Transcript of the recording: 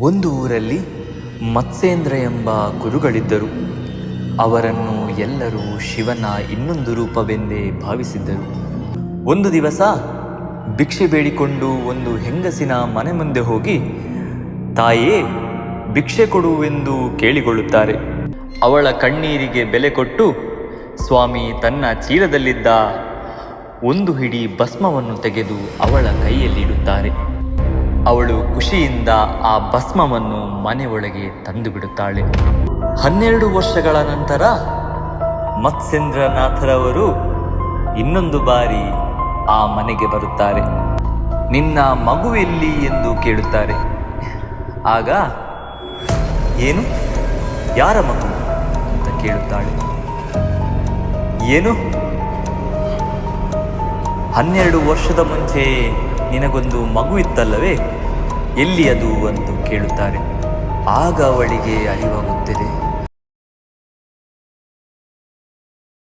ಒಂದು ಊರಲ್ಲಿ ಮತ್ಸ್ಯೇಂದ್ರ ಎಂಬ ಗುರುಗಳಿದ್ದರು. ಅವರನ್ನು ಎಲ್ಲರೂ ಶಿವನ ಇನ್ನೊಂದು ರೂಪವೆಂದೇ ಭಾವಿಸಿದ್ದರು. ಒಂದು ದಿವಸ ಭಿಕ್ಷೆ ಬೇಡಿಕೊಂಡು ಒಂದು ಹೆಂಗಸಿನ ಮನೆ ಮುಂದೆ ಹೋಗಿ, ತಾಯೇ ಭಿಕ್ಷೆ ಕೊಡುವೆಂದು ಕೇಳಿಕೊಳ್ಳುತ್ತಾರೆ. ಅವಳ ಕಣ್ಣೀರಿಗೆ ಬೆಲೆ ಕೊಟ್ಟು ಸ್ವಾಮಿ ತನ್ನ ಚೀಲದಲ್ಲಿದ್ದ ಒಂದು ಹಿಡಿ ಭಸ್ಮವನ್ನು ತೆಗೆದು ಅವಳ ಕೈಯಲ್ಲಿಡುತ್ತಾರೆ. ಅವಳು ಖುಷಿಯಿಂದ ಆ ಭಸ್ಮವನ್ನು ಮನೆಯೊಳಗೆ ತಂದು ಬಿಡುತ್ತಾಳೆ. 12 ವರ್ಷಗಳ ನಂತರ ಮತ್ಸ್ಯೇಂದ್ರನಾಥರವರು ಇನ್ನೊಂದು ಬಾರಿ ಆ ಮನೆಗೆ ಬರುತ್ತಾರೆ. ನಿನ್ನ ಮಗುವೆಲ್ಲಿ ಎಂದು ಕೇಳುತ್ತಾರೆ. ಆಗ ಏನು, ಯಾರ ಮಗು ಅಂತ ಕೇಳುತ್ತಾಳೆ. ಏನು, 12 ವರ್ಷದ ಮುಂಚೆ ನಿನಗೊಂದು ಮಗು ಇತ್ತಲ್ಲವೇ, ಎಲ್ಲಿ ಅದು ಎಂದು ಕೇಳುತ್ತಾರೆ. ಆಗ ಅವಳಿಗೆ ಅರಿವಾಗುತ್ತದೆ,